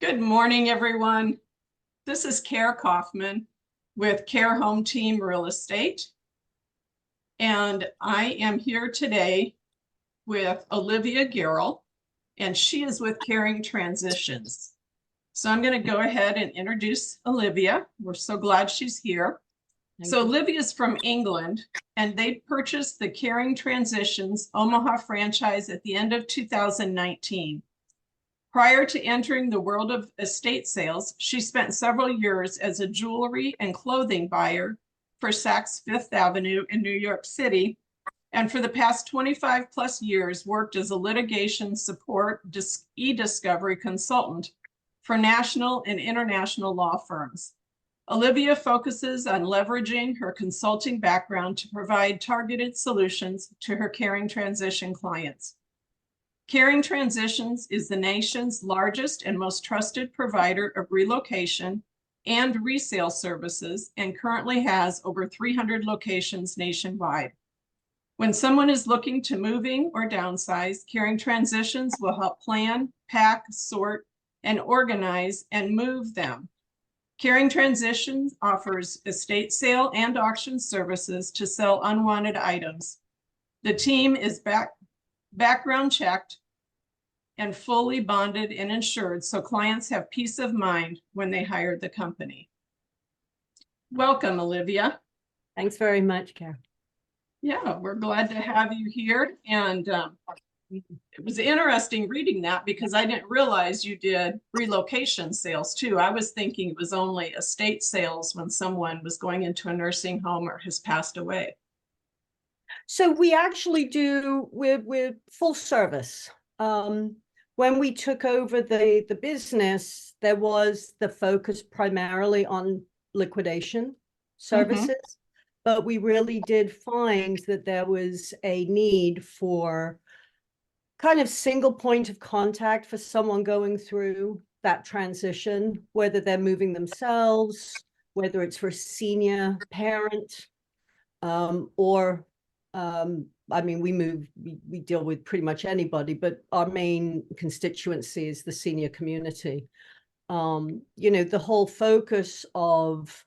Good morning, everyone. This is Kaufman with Care Home Team Real Estate. And I am here today with Olivia Gerroll, and she is with Caring Transitions. So I'm going to go ahead and introduce Olivia. We're so glad she's here. Olivia is from England, and they purchased the Caring Transitions Omaha franchise at the end of 2019. Prior to entering the world of estate sales, she spent several years as a jewelry and clothing buyer for Saks Fifth Avenue in New York City, and for the past 25 plus years worked as a litigation support e-discovery consultant for national and international law firms. Olivia focuses on leveraging her consulting background to provide targeted solutions to her caring transition clients. Caring Transitions is the nation's largest and most trusted provider of relocation and resale services and currently has over 300 locations nationwide. When someone is looking to moving or downsize, Caring Transitions will help plan, pack, sort, and organize and move them. Caring Transitions offers estate sale and auction services to sell unwanted items. The team is background checked and fully bonded and insured, so clients have peace of mind when they hire the company. Welcome, Olivia. Thanks very much, Karen. Yeah, we're glad to have you here. And it was interesting reading that because I didn't realize you did relocation sales too. I was thinking it was only estate sales when someone was going into a nursing home or has passed away. So we actually do, we're full service. When we took over the business, there was the focus primarily on liquidation services, but we really did find that there was a need for kind of single point of contact for someone going through that transition, whether they're moving themselves, whether it's for a senior parent, or I mean, we deal with pretty much anybody, but our main constituency is the senior community. You know, the whole focus of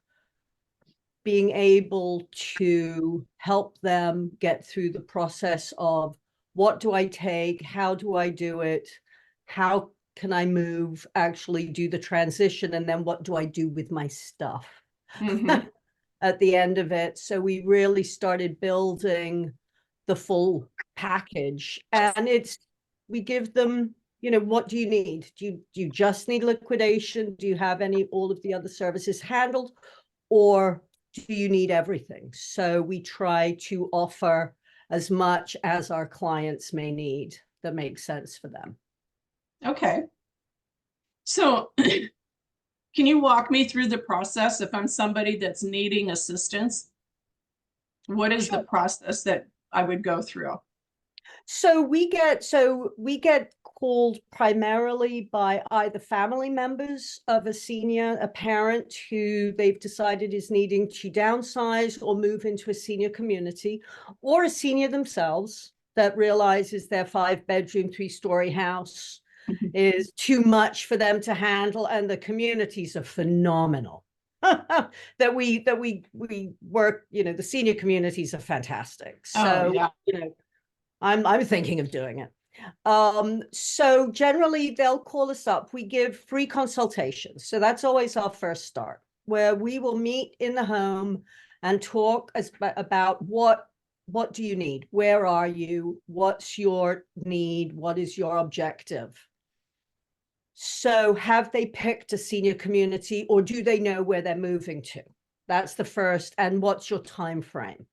being able to help them get through the process of what do I take, how do I do it, how can I move, actually do the transition, and then what do I do with my stuff at the end of it. So we really started building the full package, and we give them, you know, what do you need? Do you just need liquidation? Do you have all of the other services handled, or do you need everything? So we try to offer as much as our clients may need that makes sense for them. Okay. So can you walk me through the process if I'm somebody that's needing assistance? What is the process that I would go through? So we get called primarily by either family members of a parent who they've decided is needing to downsize or move into a senior community, or a senior themselves that realizes their 5-bedroom, 3-story house is too much for them to handle, and the communities are phenomenal. that we work, you know, the senior communities are fantastic. So you know, I'm thinking of doing it. So generally they'll call us up. We give free consultations. So that's always our first start, where we will meet in the home and talk about what do you need? Where are you? What's your need? What is your objective? So have they picked a senior community, or do they know where they're moving to? That's the first. And what's your time frame?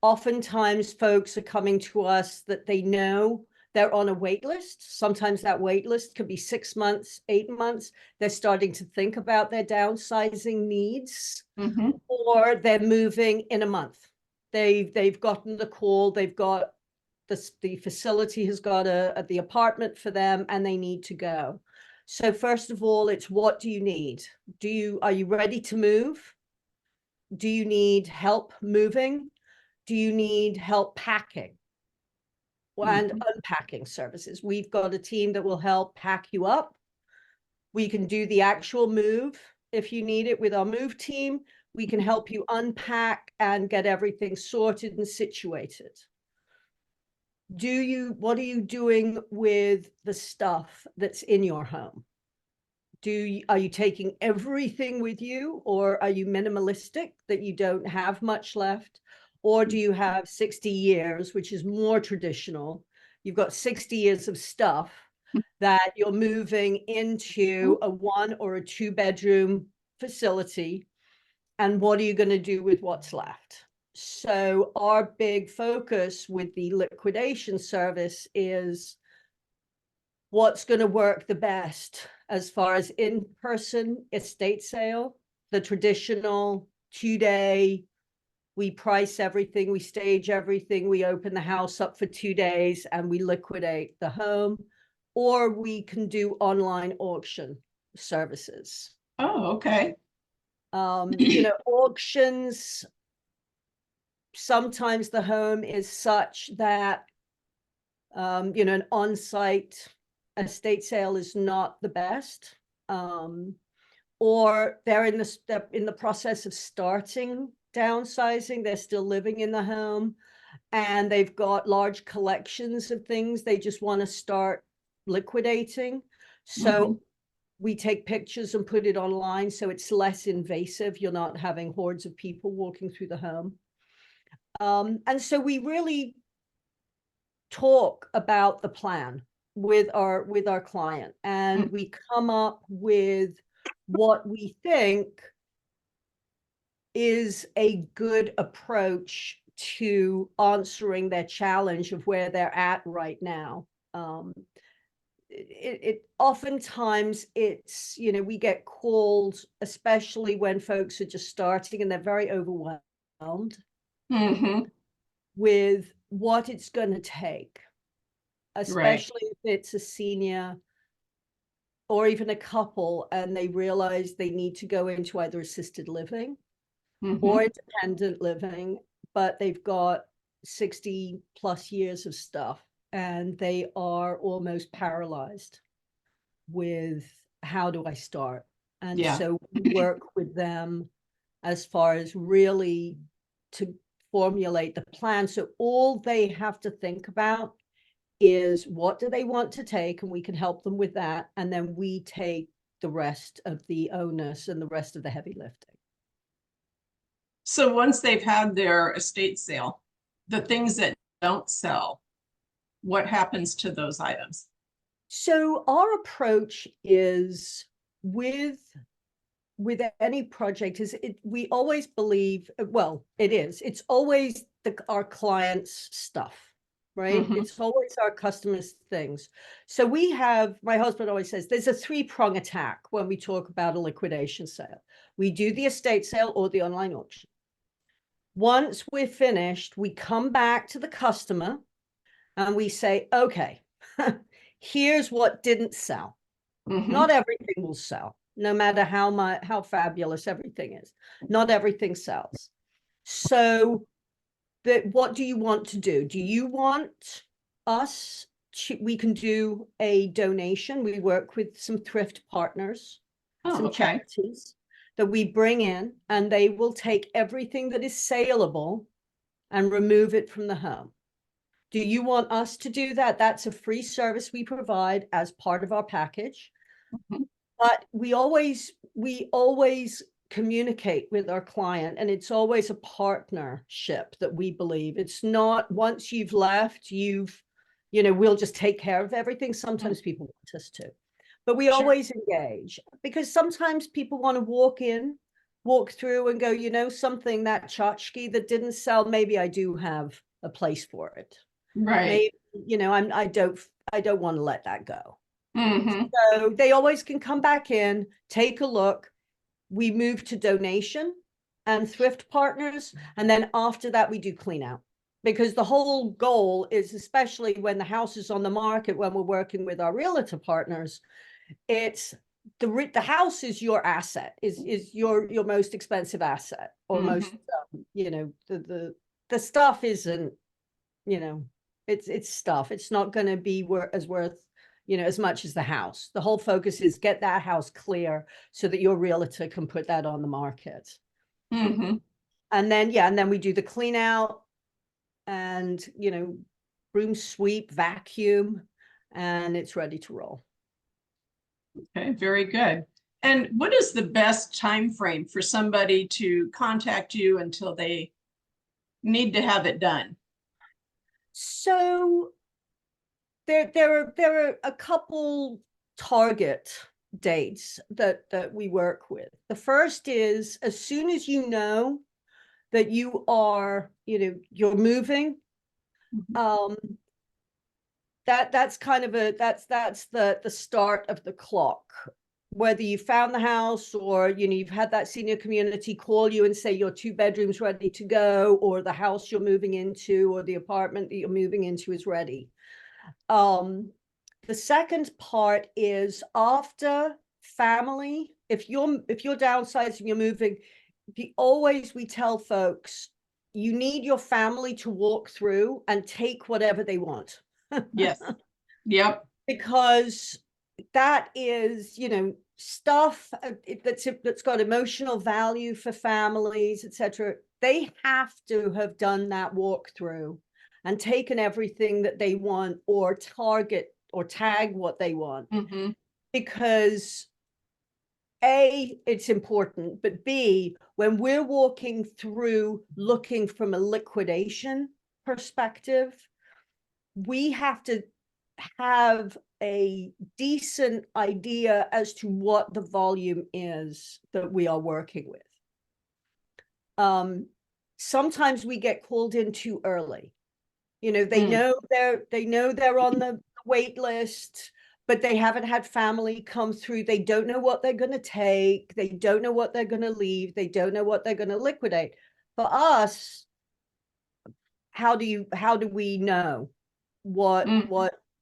Oftentimes folks are coming to us that they know they're on a wait list. Sometimes that wait list could be 6 months, 8 months. They're starting to think about their downsizing needs, or they're moving in a month. They've gotten the call, they've got the facility has got the apartment for them, and they need to go. So first of all, it's what do you need? Are you ready to move? Do you need help moving? Do you need help packing and unpacking services? We've got a team that will help pack you up. We can do the actual move if you need it with our move team. We can help you unpack and get everything sorted and situated. What are you doing with the stuff that's in your home? Are you taking everything with you, or are you minimalistic that you don't have much left? Or do you have 60 years, which is more traditional? You've got 60 years of stuff that you're moving into a 1 or a 2-bedroom facility. And what are you going to do with what's left? So our big focus with the liquidation service is what's going to work the best as far as in-person estate sale, the traditional 2-day, we price everything, we stage everything, we open the house up for 2 days and we liquidate the home, or we can do online auction services. Oh, okay. Auctions, sometimes the home is such that, an on-site estate sale is not the best, or they're in the process of starting downsizing. They're still living in the home and they've got large collections of things they just want to start liquidating. So we take pictures and put it online so it's less invasive. You're not having hordes of people walking through the home. And so we really talk about the plan with our client, and we come up with what we think is a good approach to answering their challenge of where they're at right now. Oftentimes it's, we get calls, especially when folks are just starting and they're very overwhelmed with what it's going to take, especially if it's a senior or even a couple and they realize they need to go into either assisted living or independent living, but they've got 60 plus years of stuff and they are almost paralyzed with how do I start? And so we work with them as far as really to formulate the plan. So all they have to think about is what do they want to take, and we can help them with that. And then we take the rest of the onus and the rest of the heavy lifting. So once they've had their estate sale, the things that don't sell, what happens to those items? So our approach is with any project is we always believe, well, it's always our clients' stuff, right? It's always our customers' things. So my husband always says there's a 3-prong attack when we talk about a liquidation sale. We do the estate sale or the online auction. Once we're finished, we come back to the customer and we say, okay, here's what didn't sell. Not everything will sell, no matter how fabulous everything is. Not everything sells. So what do you want to do? Do you want us we can do a donation. We work with some thrift partners, some charities that we bring in, and they will take everything that is saleable and remove it from the home. Do you want us to do that? That's a free service we provide as part of our package. But we always communicate with our client, and it's always a partnership that we believe. It's not once you've left, we'll just take care of everything. Sometimes people want us to, but we always engage, because sometimes people want to walk through and go, something, that tchotchke that didn't sell, maybe I do have a place for it. Right. Maybe, I don't want to let that go. So they always can come back in, take a look. We move to donation and thrift partners. And then after that, we do clean out, because the whole goal is, especially when the house is on the market, when we're working with our realtor partners, it's the house is your asset, is your most expensive asset, or most, the stuff isn't, it's stuff. It's not going to be worth as much as the house. The whole focus is get that house clear so that your realtor can put that on the market. Mm-hmm. And then we do the clean out and, broom sweep, vacuum, and it's ready to roll. Okay, very good. And what is the best time frame for somebody to contact you until they need to have it done? So there are a couple target dates that we work with. The first is as soon as you know that you are, you're moving, that's kind of that's the start of the clock. Whether you found the house or you've had that senior community call you and say your 2 bedrooms ready to go, or the house you're moving into or the apartment that you're moving into is ready. The second part is after family. If you're downsizing, you're moving, we tell folks you need your family to walk through and take whatever they want. Yes. Yep. Because that is, stuff that's got emotional value for families, etc. They have to have done that walkthrough and taken everything that they want or target or tag what they want. Mm-hmm. Because A, it's important, but B, when we're walking through looking from a liquidation perspective, we have to have a decent idea as to what the volume is that we are working with. Sometimes we get called in too early. They know they're on the wait list, but they haven't had family come through. They don't know what they're going to take. They don't know what they're going to leave. They don't know what they're going to liquidate. For us, how do we know what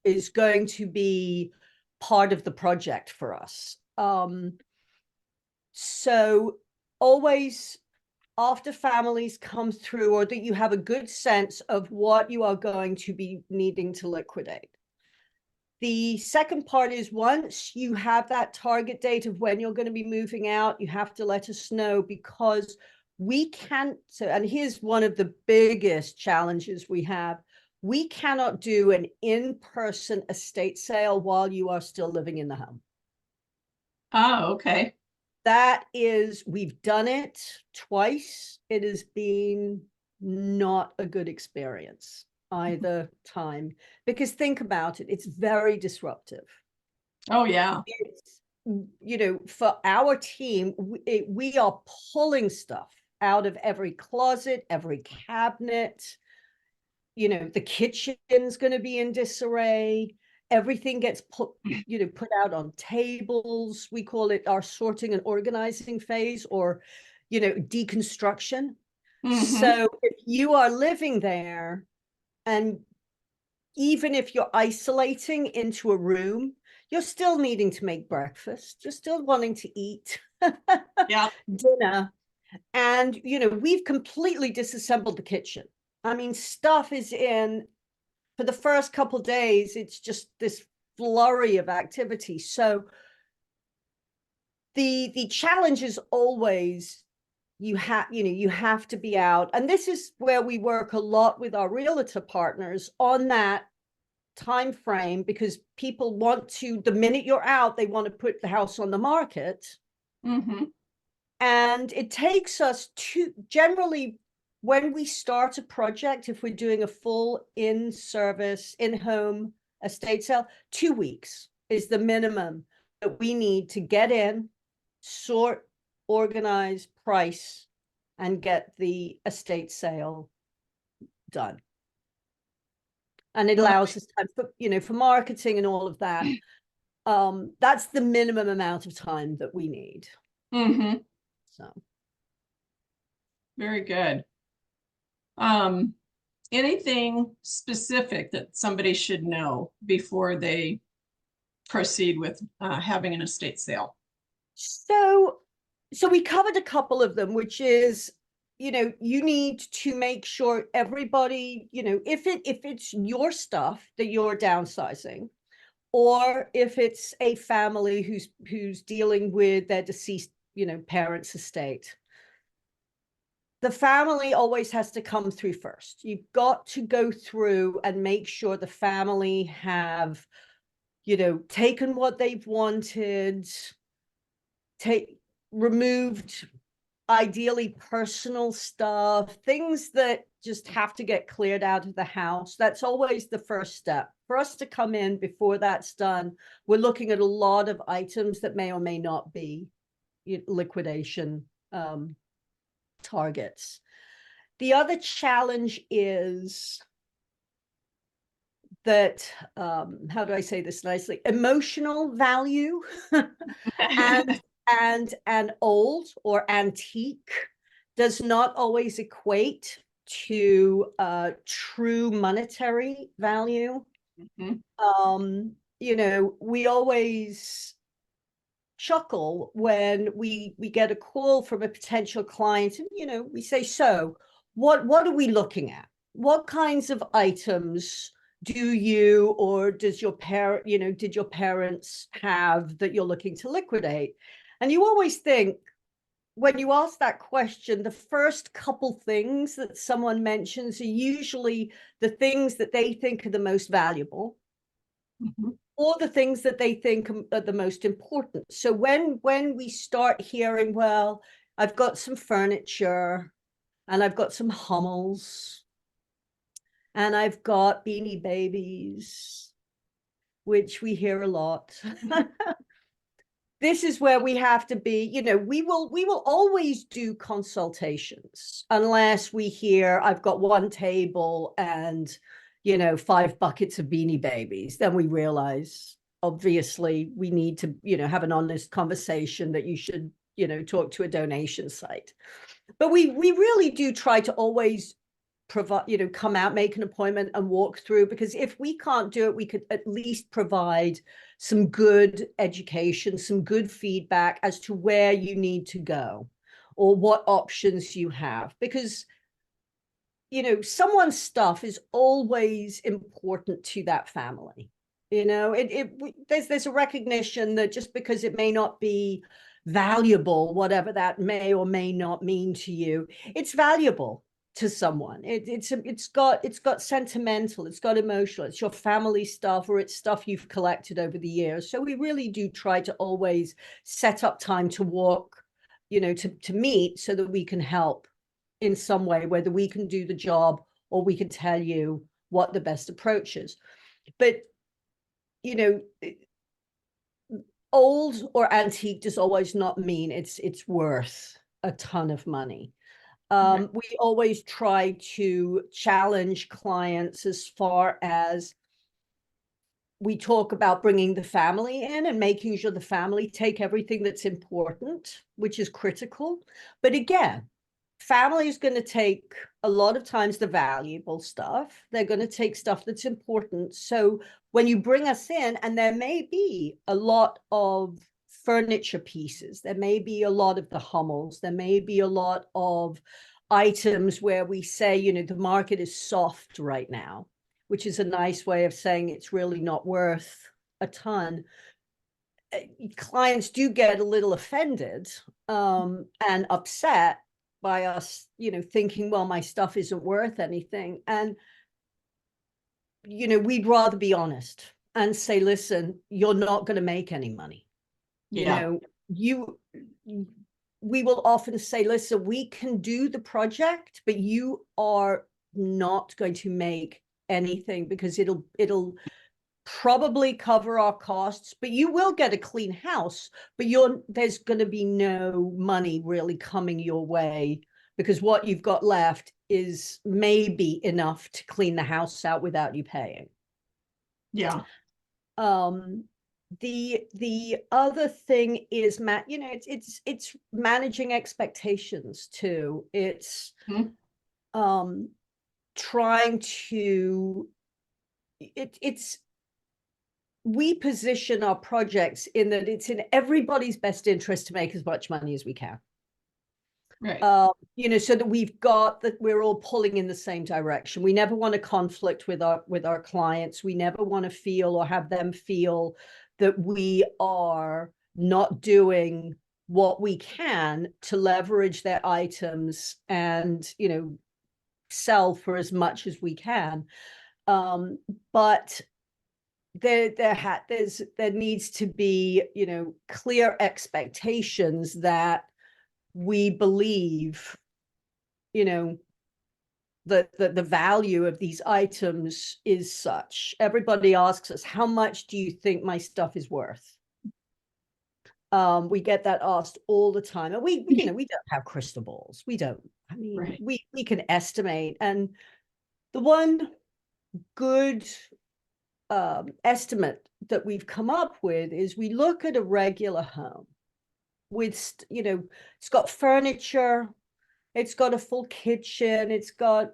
is going to be part of the project for us? So always after families come through, or that you have a good sense of what you are going to be needing to liquidate. The second part is once you have that target date of when you're going to be moving out, you have to let us know, because we can't, and here's one of the biggest challenges we have, we cannot do an in-person estate sale while you are still living in the home. Oh, okay. That is, we've done it twice. It has been not a good experience either time, because think about it, it's very disruptive. Oh, yeah. It's, for our team, we are pulling stuff out of every closet, every cabinet. The kitchen's going to be in disarray. Everything gets put out on tables. We call it our sorting and organizing phase, or, deconstruction. Mm-hmm. So if you are living there, and even if you're isolating into a room, you're still needing to make breakfast. You're still wanting to eat Yeah. dinner. And, we've completely disassembled the kitchen. I mean, stuff is in. For the first couple of days, it's just this flurry of activity. So the challenge is always you have to be out. And this is where we work a lot with our realtor partners on that time frame, because people want to, the minute you're out, they want to put the house on the market. Mm-hmm. And it takes us generally, when we start a project, if we're doing a full in-service, in-home estate sale, 2 weeks is the minimum that we need to get in, sort, organize, price, and get the estate sale done. And it allows us time for marketing and all of that. That's the minimum amount of time that we need. Mm-hmm. So very good. Anything specific that somebody should know before they proceed with having an estate sale? So we covered a couple of them, which is, you need to make sure everybody, if it's your stuff that you're downsizing, or if it's a family who's dealing with their deceased, parents' estate. The family always has to come through first. You've got to go through and make sure the family have, taken what they've wanted, removed ideally personal stuff, things that just have to get cleared out of the house. That's always the first step. For us to come in before that's done, we're looking at a lot of items that may or may not be liquidation targets. The other challenge is that, how do I say this nicely? Emotional value and old or antique does not always equate to true monetary value. Mhm. We always chuckle when we get a call from a potential client, and we say, so what are we looking at? What kinds of items do you or does your parent, did your parents have that you're looking to liquidate? And you always think, when you ask that question, the first couple things that someone mentions are usually the things that they think are the most valuable, Mhm. or the things that they think are the most important. So when we start hearing, well, I've got some furniture and I've got some Hummels and I've got Beanie Babies, which we hear a lot. This is where we have to be, we will always do consultations unless we hear I've got one table and 5 buckets of Beanie Babies. Then we realize obviously we need to have an honest conversation that you should talk to a donation site. But we really do try to always provide, come out, make an appointment and walk through, because if we can't do it, we could at least provide some good education, some good feedback as to where you need to go or what options you have, because someone's stuff is always important to that family. There's a recognition that just because it may not be valuable, whatever that may or may not mean to you, it's valuable to someone. It's got sentimental, it's got emotional, it's your family stuff, or it's stuff you've collected over the years. So we really do try to always set up time to walk, to meet, so that we can help in some way, whether we can do the job or we can tell you what the best approach is. But old or antique does always not mean it's worth a ton of money. We always try to challenge clients as far as we talk about bringing the family in and making sure the family take everything that's important, which is critical. But again, family is going to take a lot of times the valuable stuff. They're going to take stuff that's important. So when you bring us in, and there may be a lot of furniture pieces, there may be a lot of the Hummels, there may be a lot of items where we say, the market is soft right now, which is a nice way of saying it's really not worth a ton. Clients do get a little offended and upset by us, thinking, well, my stuff isn't worth anything. And, we'd rather be honest and say, listen, you're not going to make any money. Yeah. We will often say, listen, we can do the project, but you are not going to make anything, because it'll probably cover our costs, but you will get a clean house, but there's going to be no money really coming your way, because what you've got left is maybe enough to clean the house out without you paying. Yeah. The other thing is, it's managing expectations too. It's Mhm. trying to we position our projects in that it's in everybody's best interest to make as much money as we can. Right. You know, so that we've got that we're all pulling in the same direction. We never want to conflict with our clients. We never want to feel or have them feel that we are not doing what we can to leverage their items and, you know, sell for as much as we can. But there needs to be, you know, clear expectations that we believe, you know, the value of these items is such. Everybody asks us, how much do you think my stuff is worth? We get that asked all the time. And we you know, we don't have crystal balls. We don't. I mean, Right. we can estimate. And the one good estimate that we've come up with is we look at a regular home with, you know, it's got furniture, it's got a full kitchen, it's got,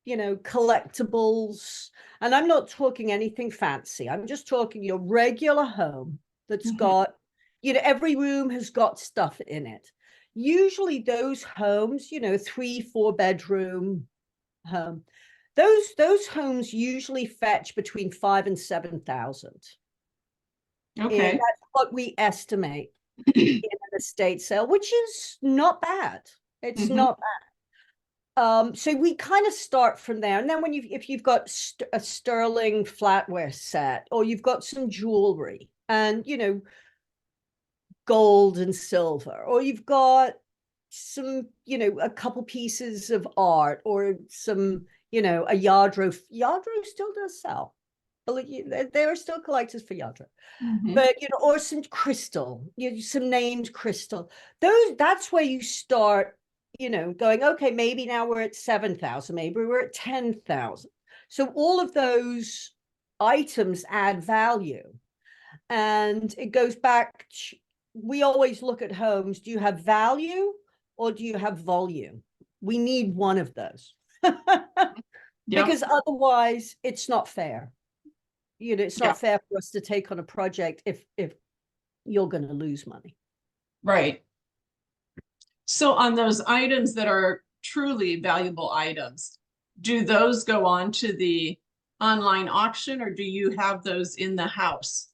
you know, collectibles. And I'm not talking anything fancy. I'm just talking your regular home that's got, you know, every room has got stuff in it. Usually those homes, you know, 3-4 bedroom home, those homes usually fetch between 5,000 and 7,000. Okay. That's what we estimate in an estate sale, which is not bad. It's not bad. So we kind of start from there. And then if you've got a sterling flatware set, or you've got some jewelry and, you know, gold and silver, or you've got some, you know, a couple pieces of art, or some, you know, a Yadro still does sell. There are still collectors for Yadro. But, you know, or some crystal, you know, some named crystal. That's where you start, you know, going, okay, maybe now we're at 7,000, maybe we're at 10,000. So all of those items add value. And it goes back, we always look at homes. Do you have value or do you have volume? We need one of those. Because otherwise it's not fair. You know, it's not fair for us to take on a project if you're going to lose money. Right. So on those items that are truly valuable items, do those go on to the online auction, or do you have those in the house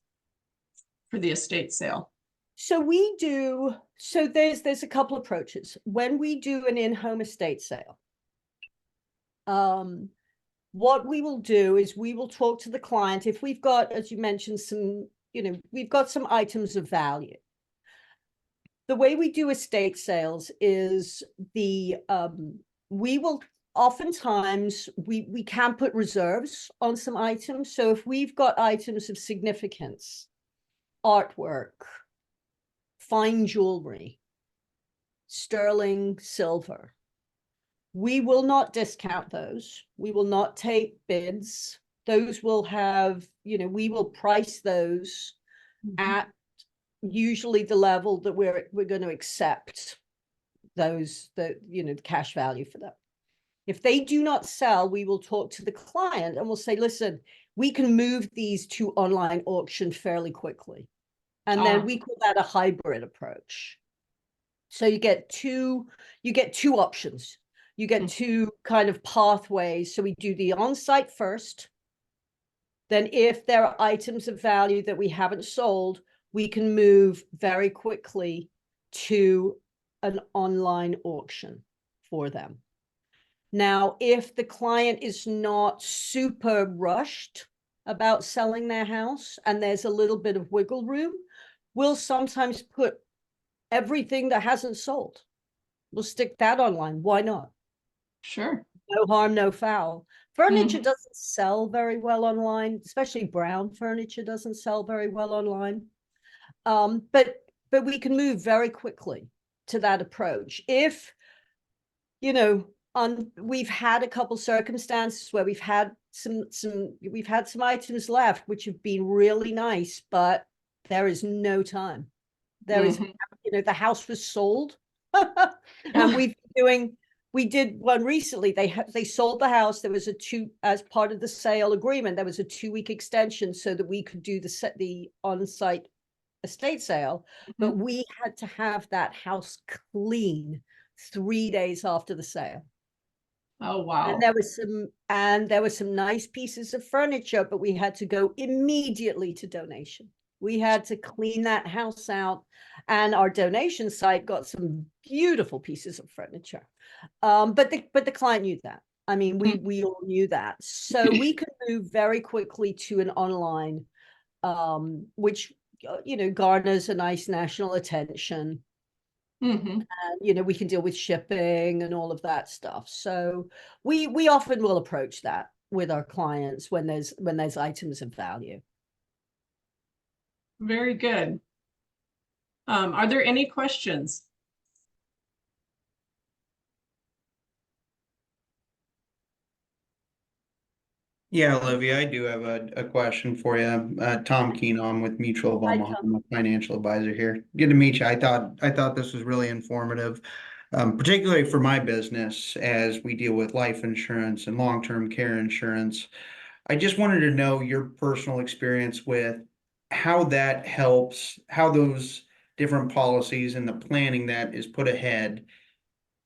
for the estate sale? So there's a couple approaches. When we do an in-home estate sale, what we will do is we will talk to the client. If we've got, as you mentioned, some, you know, we've got some items of value. The way we do estate sales is we will oftentimes, we can put reserves on some items. So if we've got items of significance, artwork, fine jewelry, sterling silver, we will not discount those. We will not take bids. Those will have, you know, we will price those at usually the level that we're going to accept those, you know, the cash value for them. If they do not sell, we will talk to the client and we'll say, listen, we can move these to online auction fairly quickly. And then we call that a hybrid approach. So you get two options. You get two kind of pathways. So we do the on-site first. Then if there are items of value that we haven't sold, we can move very quickly to an online auction for them. Now, if the client is not super rushed about selling their house and there's a little bit of wiggle room, we'll sometimes put everything that hasn't sold. We'll stick that online. Why not? Sure. No harm, no foul. Furniture doesn't sell very well online, especially brown furniture doesn't sell very well online. But we can move very quickly to that approach. If, you know, we've had a couple circumstances where we've had some items left, which have been really nice, but there is no time. There is, you know, the house was sold. And we did one recently. They sold the house. There was as part of the sale agreement, there was a 2-week extension so that we could do the on-site estate sale, but we had to have that house clean 3 days after the sale. Oh, And wow. there were some nice pieces of furniture, but we had to go immediately to donation. We had to clean that house out, and our donation site got some beautiful pieces of furniture. But the client knew that. I mean, we all knew that. So we could move very quickly to an online, which garners a nice national attention. Mhm. And we can deal with shipping and all of that stuff. So we often will approach that with our clients when there's items of value. Very good. Are there any questions? Yeah, Olivia, I do have a question for you. Tom Keenum with Mutual of Hi, Omaha. Tom. I'm a financial advisor here. Good to meet you. I thought this was really informative, particularly for my business as we deal with life insurance and long-term care insurance. I just wanted to know your personal experience with how that helps, how those different policies and the planning that is put ahead,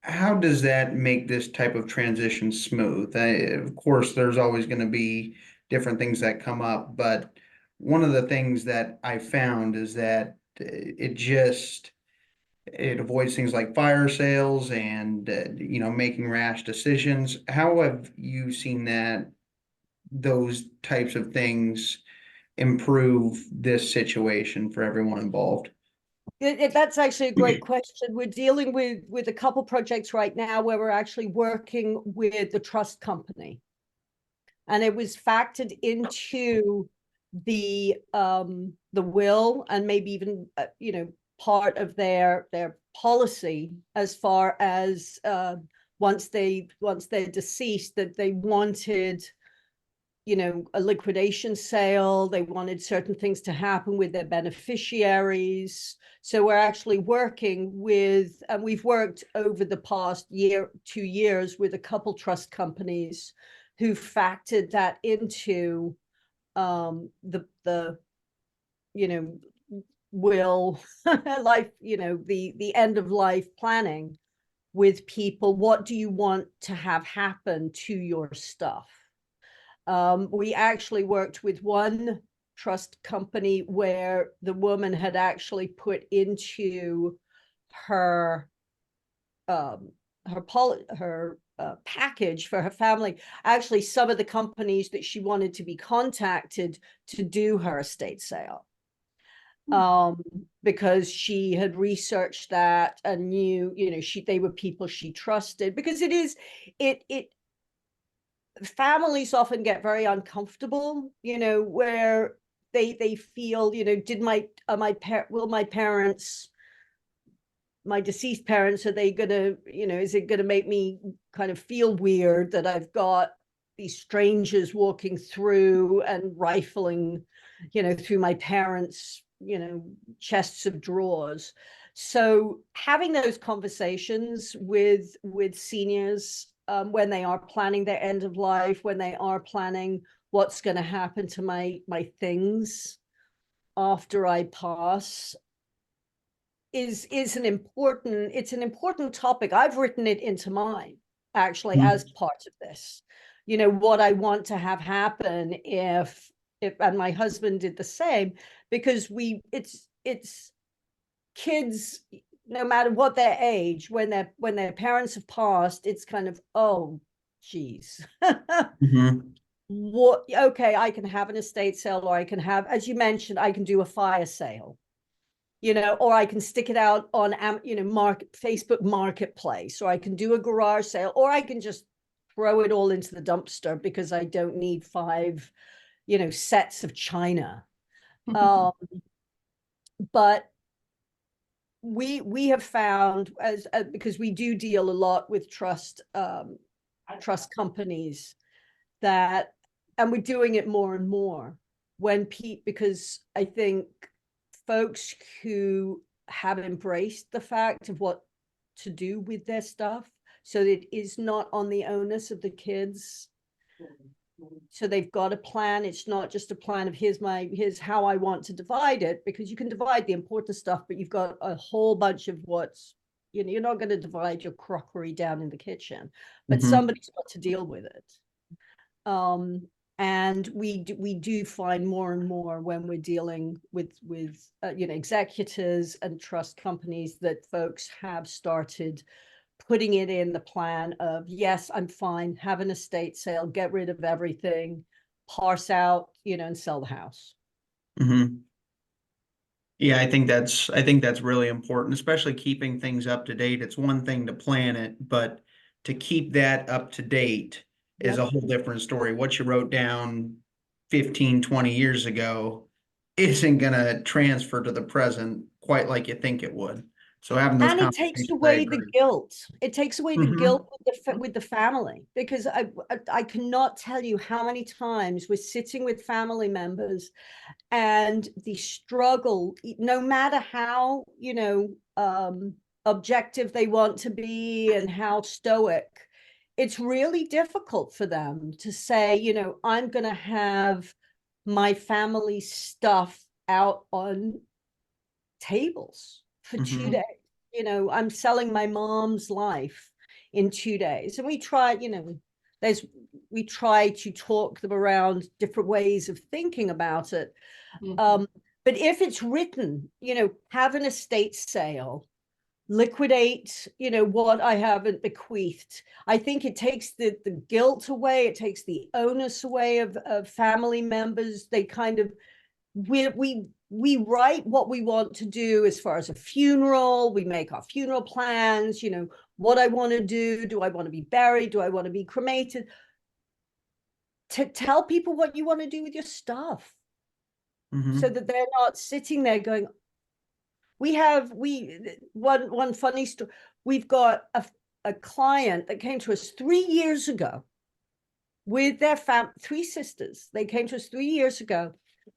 how does that make this type of transition smooth? Of course, there's always going to be different things that come up, but one of the things that I found is that it avoids things like fire sales and making rash decisions. How have you seen that those types of things improve this situation for everyone involved? That's actually a great question. We're dealing with a couple projects right now where we're actually working with the trust company, and it was factored into the will, and maybe even part of their policy, as far as once they're deceased, that they wanted a liquidation sale. They wanted certain things to happen with their beneficiaries. So we're actually working with, and we've worked over the past 2 years with a couple trust companies who factored that into the will life, the end of life planning with people. What do you want to have happen to your stuff? We actually worked with one trust company where the woman had actually put into her package for her family, actually some of the companies that she wanted to be contacted to do her estate sale, because she had researched that and knew they were people she trusted. Because it families often get very uncomfortable, where they feel, will my parents, my deceased parents, are they gonna, is it gonna make me kind of feel weird that I've got these strangers walking through and rifling, through my parents', chests of drawers. So having those conversations with seniors, when they are planning their end of life, when they are planning what's going to happen to my things after I pass, is an important topic. I've written it into mine, actually, as part of this. What I want to have happen if and my husband did the same, because it's kids, no matter what their age, when their parents have passed, it's kind of, oh geez. What, okay, I can have an estate sale, or I can have, as you mentioned, I can do a fire sale, or I can stick it out on Facebook Marketplace, or I can do a garage sale, or I can just throw it all into the dumpster because I don't need 5 sets of china. But we have found, as because we do deal a lot with trust companies, that, and we're doing it more and more, because I think folks who have embraced the fact of what to do with their stuff, so that it is not on the onus of the kids. So they've got a plan. It's not just a plan of here's how I want to divide it, because you can divide the important stuff, but you've got a whole bunch of what's You know, you're not going to divide your crockery down in the kitchen, but Mhm. somebody's got to deal with it. And we do find more and more when we're dealing with you know, executors and trust companies, that folks have started putting it in the plan of, yes, I'm fine, have an estate sale, get rid of everything, parse out, you know, and sell the house. Mhm. Yeah, I think that's really important, especially keeping things up to date. It's one thing to plan it, but to keep that up to date is a Yep. whole different story. What you wrote down 15, 20 years ago isn't gonna transfer to the present quite like you think it would. So having those And it takes conversations, I away the agree. guilt. It takes away the Mhm. guilt with the family, because I cannot tell you how many times we're sitting with family members and the struggle, no matter how, you know, objective they want to be and how stoic, it's really difficult for them to say, you know, I'm going to have my family stuff out on tables for 2 days. Mhm. You know, I'm selling my mom's life in 2 days. And we try, you know, we try to talk them around different ways of thinking about it. Mhm. But if it's written, you know, have an estate sale, liquidate, you know, what I haven't bequeathed, I think it takes the guilt away, it takes the onus away of family members. They kind of, we write what we want to do as far as a funeral. We make our funeral plans, you know, what I want to do I want to be buried, do I want to be cremated? To tell people what you want to do with your stuff, so Mhm. that they're not sitting there going, one funny story. We've got a client that came to us 3 years ago with their three sisters. They came to us 3 years ago.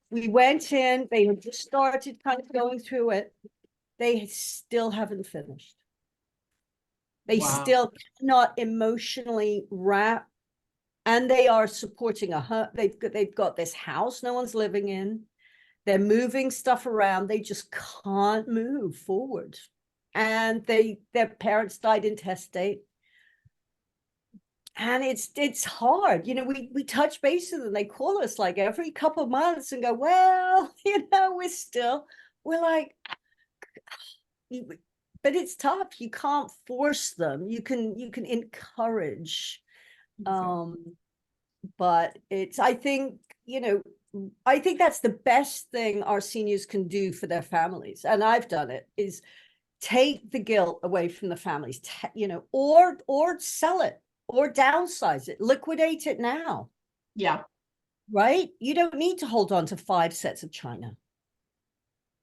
We went in, they had just started kind of going through it. They still haven't finished. They Wow. still cannot emotionally wrap, and they are supporting they've got this house no one's living in. They're moving stuff around. They just can't move forward. And their parents died intestate. And it's hard. You know, we touch base with them. They call us like every couple of months and go, well, you know, we're like, but it's tough. You can't force them. You can encourage. But I think, you know, I think that's the best thing our seniors can do for their families. And I've done it, is take the guilt away from the families, you know, or sell it, or downsize it, liquidate it now. Yeah. Right? You don't need to hold on to 5 sets of china.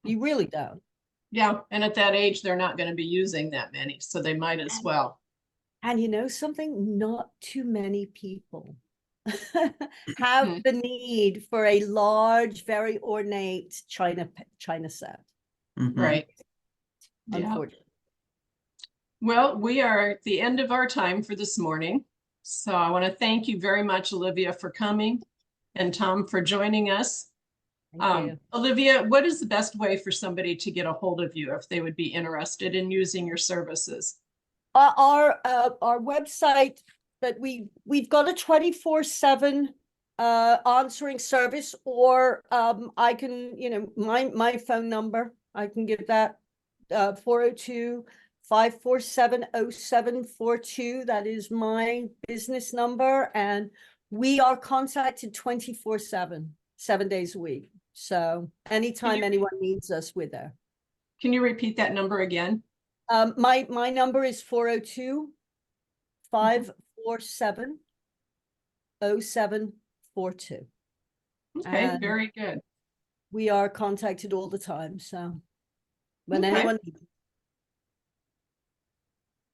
You really don't. Yeah. And at that age, they're not going to be using that many, so they might as well. And you know something? Not too many people have Hmm. the need for a large, very ornate china set. Mhm. Right. Yeah. Unfortunately. Well, we are at the end of our time for this morning. So I want to thank you very much, Olivia, for coming, and Tom for joining us. Thank you. Olivia, what is the best way for somebody to get a hold of you if they would be interested in using your services? Our website, that we've got a 24/7 answering service, or I can, you know, my phone number, I can give that, 402-547-0742. That is my business number, and we are contacted 24/7, 7 days a week. So anytime anyone needs us, we're there. Can you repeat that number again? My number is 402-547-0742. Okay, And very good. we are contacted all the time. So when Okay. anyone needs.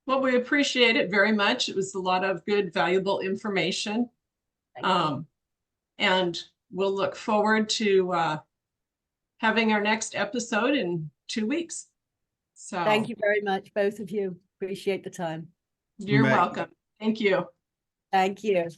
Well, we appreciate it very much. It was a lot of good, valuable information. And we'll look forward to having our next episode in 2 weeks. So Thank you very much, both of you. Appreciate the time. you're Bye. welcome. Thank you. Thank you.